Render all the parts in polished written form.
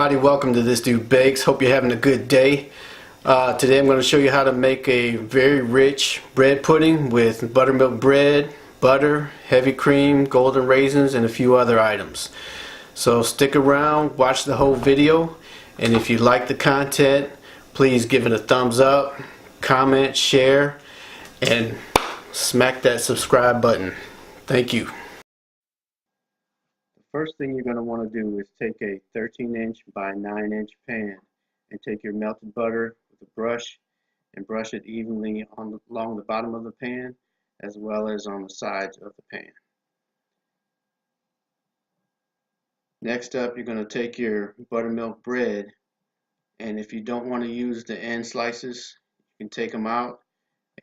everybody, welcome to This Dude Bakes. Hope you're having a good day. Today I'm going to show you how to make a very rich bread pudding with buttermilk bread, butter, heavy cream, golden raisins, and a few other items. So stick around, watch the whole video, and if you like the content, please give it a thumbs up, comment, share, and smack that subscribe button. Thank you. First thing you're going to want to do is take a 13-inch by 9-inch pan and take your melted butter with a brush and brush it evenly along the bottom of the pan as well as on the sides of the pan. Next up, you're going to take your buttermilk bread, and if you don't want to use the end slices, you can take them out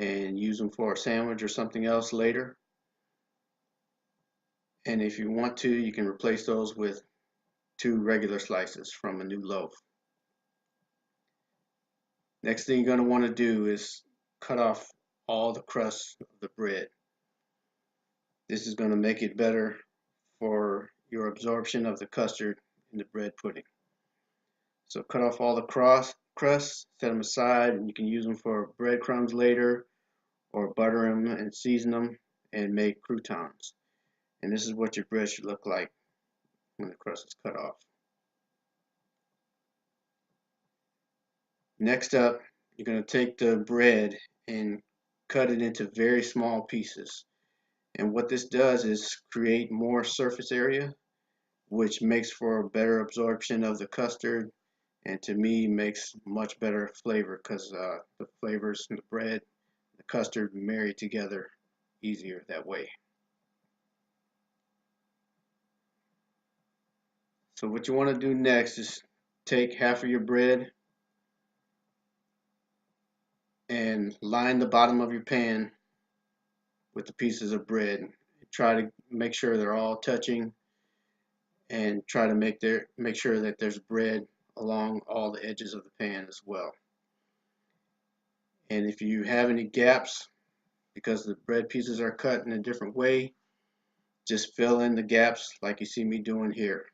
and use them for a sandwich or something else later. And if you want to, you can replace those with 2 regular slices from a new loaf. Next thing you're going to want to do is cut off all the crust of the bread. This is going to make it better for your absorption of the custard in the bread pudding. So cut off all the crusts, set them aside, and you can use them for breadcrumbs later, or butter them and season them and make croutons. And this is what your bread should look like when the crust is cut off. Next up, you're going to take the bread and cut it into very small pieces. And what this does is create more surface area, which makes for a better absorption of the custard, and to me makes much better flavor because the flavors in the bread, the custard marry together easier that way. So what you want to do next is take half of your bread and line the bottom of your pan with the pieces of bread. Try to make sure they're all touching, and try to make sure that there's bread along all the edges of the pan as well. And if you have any gaps, because the bread pieces are cut in a different way, just fill in the gaps like you see me doing here.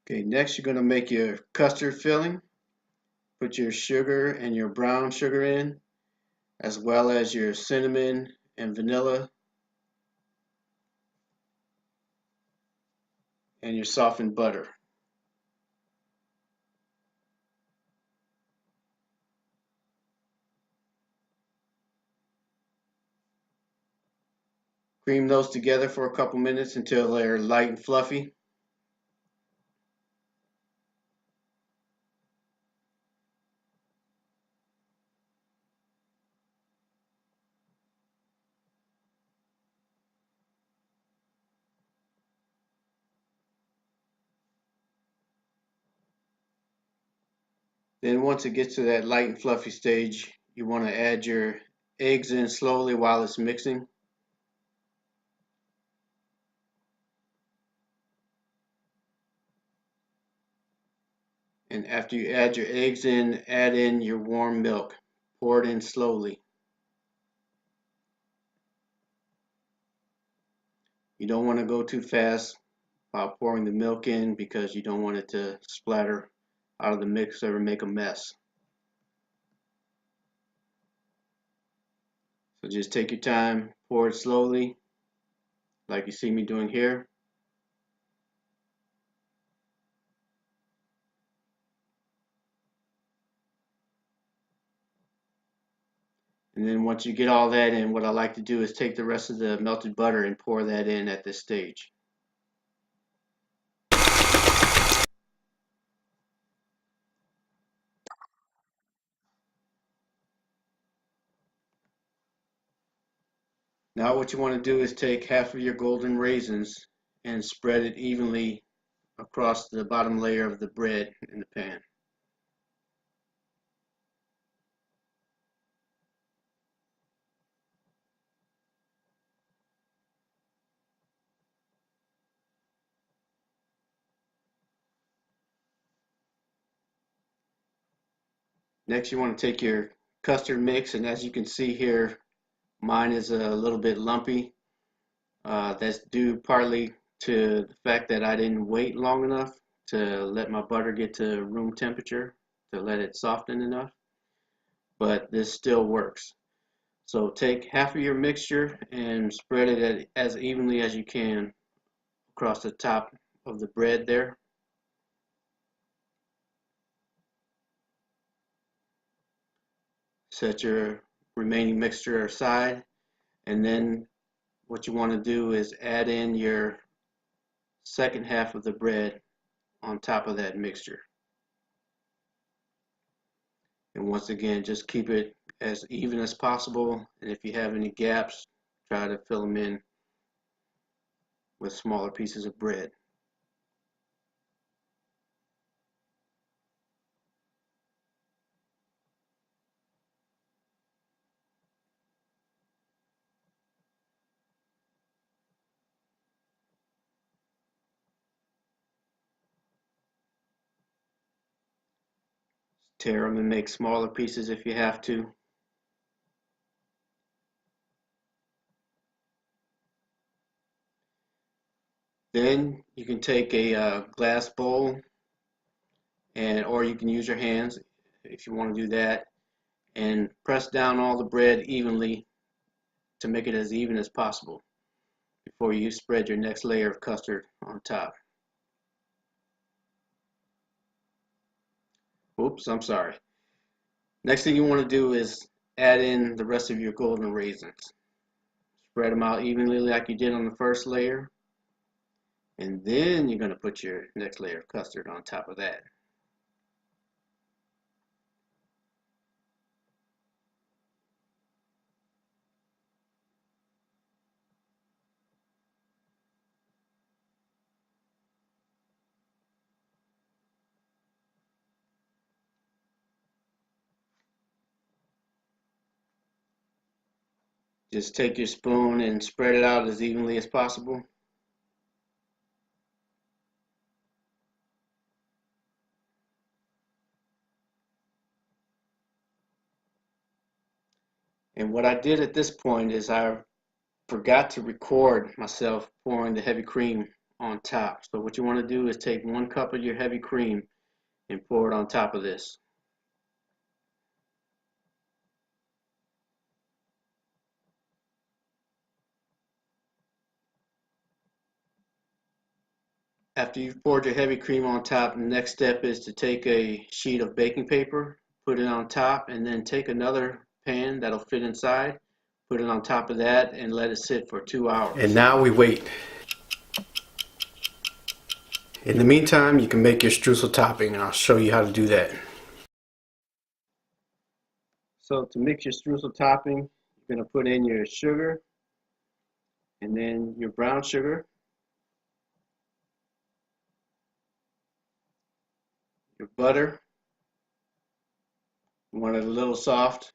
Okay, next you're going to make your custard filling. Put your sugar and your brown sugar in, as well as your cinnamon and vanilla and your softened butter. Cream those together for a couple minutes until they're light and fluffy. Then once it gets to that light and fluffy stage, you want to add your eggs in slowly while it's mixing. And after you add your eggs in, add in your warm milk. Pour it in slowly. You don't want to go too fast while pouring the milk in because you don't want it to splatter out of the mixer and make a mess. So just take your time, pour it slowly, like you see me doing here. And then once you get all that in, what I like to do is take the rest of the melted butter and pour that in at this stage. Now what you want to do is take half of your golden raisins and spread it evenly across the bottom layer of the bread in the pan. Next you want to take your custard mix, and as you can see here, mine is a little bit lumpy. That's due partly to the fact that I didn't wait long enough to let my butter get to room temperature to let it soften enough, but this still works. So take half of your mixture and spread it as evenly as you can across the top of the bread there. Set your remaining mixture aside, and then what you want to do is add in your second half of the bread on top of that mixture. And once again, just keep it as even as possible, and if you have any gaps, try to fill them in with smaller pieces of bread. Tear them and make smaller pieces if you have to. Then you can take a glass bowl, or you can use your hands if you want to do that, and press down all the bread evenly to make it as even as possible before you spread your next layer of custard on top. Oops, I'm sorry. Next thing you want to do is add in the rest of your golden raisins. Spread them out evenly like you did on the first layer, and then you're going to put your next layer of custard on top of that. Just take your spoon and spread it out as evenly as possible. And what I did at this point is I forgot to record myself pouring the heavy cream on top. So what you want to do is take 1 cup of your heavy cream and pour it on top of this. After you've poured your heavy cream on top, the next step is to take a sheet of baking paper, put it on top, and then take another pan that'll fit inside, put it on top of that, and let it sit for 2 hours. And now we wait. In the meantime, you can make your streusel topping, and I'll show you how to do that. So to mix your streusel topping, you're going to put in your sugar, and then your brown sugar, your butter, you want it a little soft,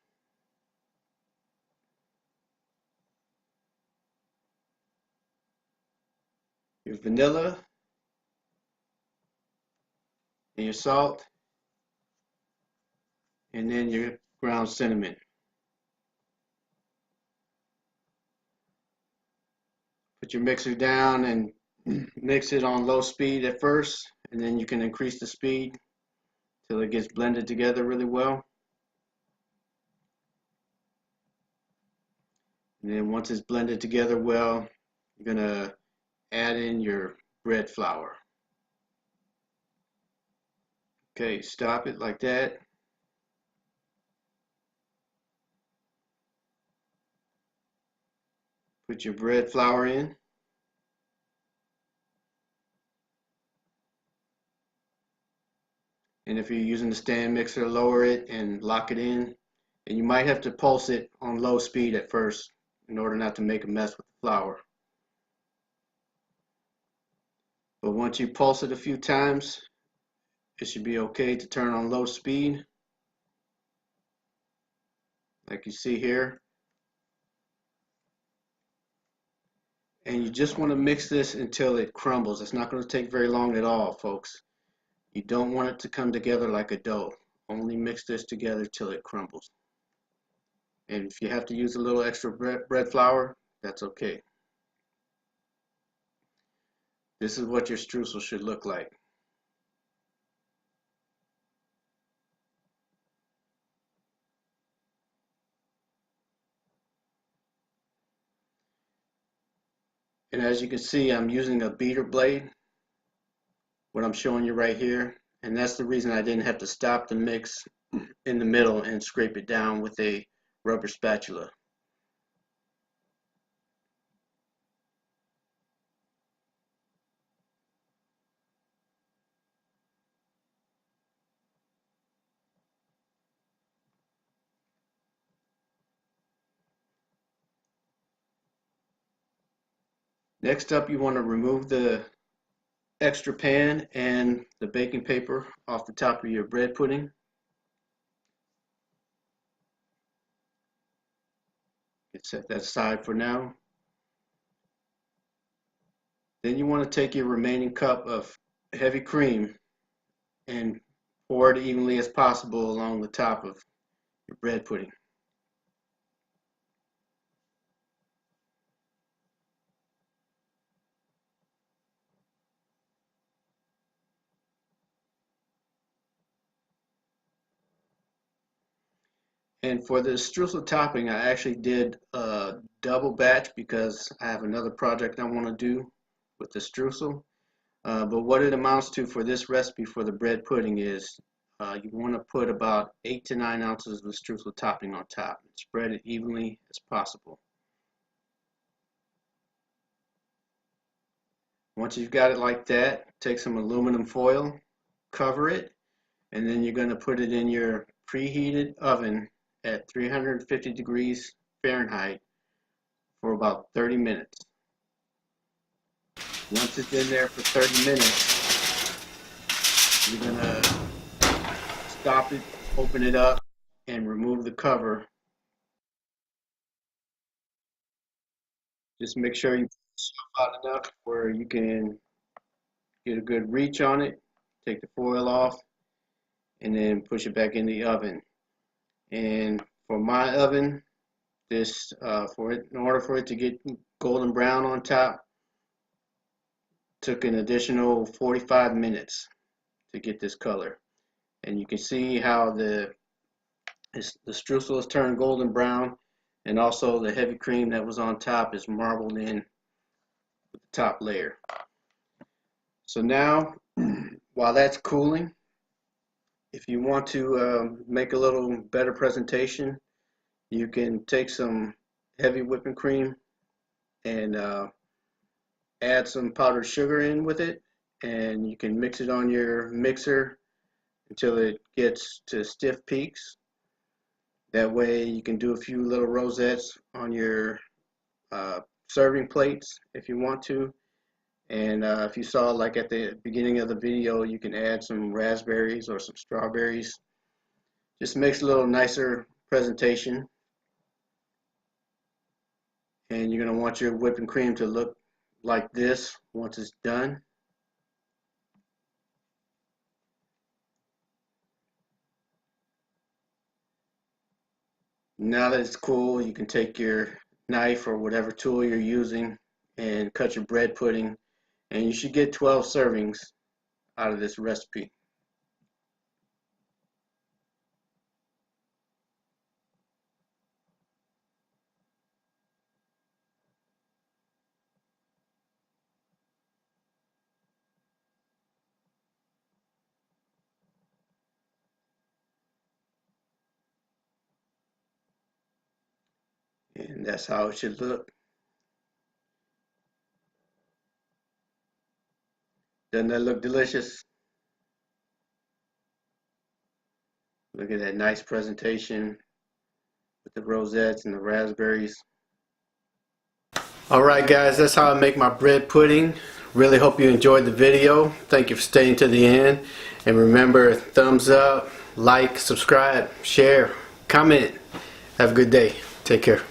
your vanilla, and your salt, and then your ground cinnamon. Put your mixer down and mix it on low speed at first, and then you can increase the speed till it gets blended together really well. And then once it's blended together well, you're going to add in your bread flour. Okay, stop it like that. Put your bread flour in. And if you're using the stand mixer, lower it and lock it in. And you might have to pulse it on low speed at first in order not to make a mess with the flour. But once you pulse it a few times, it should be okay to turn on low speed, like you see here. And you just want to mix this until it crumbles. It's not going to take very long at all, folks. You don't want it to come together like a dough. Only mix this together till it crumbles. And if you have to use a little extra bread flour, that's okay. This is what your streusel should look like. And as you can see, I'm using a beater blade, what I'm showing you right here. And that's the reason I didn't have to stop the mix in the middle and scrape it down with a rubber spatula. Next up, you want to remove the extra pan and the baking paper off the top of your bread pudding. Set that aside for now. Then you want to take your remaining cup of heavy cream and pour it evenly as possible along the top of your bread pudding. And for the streusel topping, I actually did a double batch because I have another project I want to do with the streusel. But what it amounts to for this recipe for the bread pudding is you want to put about 8 to 9 ounces of streusel topping on top and spread it evenly as possible. Once you've got it like that, take some aluminum foil, cover it, and then you're going to put it in your preheated oven at 350 degrees Fahrenheit for about 30 minutes. Once it's in there for 30 minutes, you're going to stop it, open it up, and remove the cover. Just make sure you stuff out enough where you can get a good reach on it. Take the foil off and then push it back in the oven. And for my oven, this in order for it to get golden brown on top, took an additional 45 minutes to get this color. And you can see how the streusel has turned golden brown, and also the heavy cream that was on top is marbled in with the top layer. So now, while that's cooling, if you want to make a little better presentation, you can take some heavy whipping cream and add some powdered sugar in with it, and you can mix it on your mixer until it gets to stiff peaks. That way you can do a few little rosettes on your serving plates if you want to. And if you saw, like at the beginning of the video, you can add some raspberries or some strawberries. Just makes a little nicer presentation. And you're going to want your whipping cream to look like this once it's done. Now that it's cool, you can take your knife or whatever tool you're using and cut your bread pudding, and you should get 12 servings out of this recipe. And that's how it should look. Doesn't that look delicious? Look at that nice presentation with the rosettes and the raspberries. Alright guys, that's how I make my bread pudding. Really hope you enjoyed the video. Thank you for staying to the end. And remember, thumbs up, like, subscribe, share, comment. Have a good day. Take care.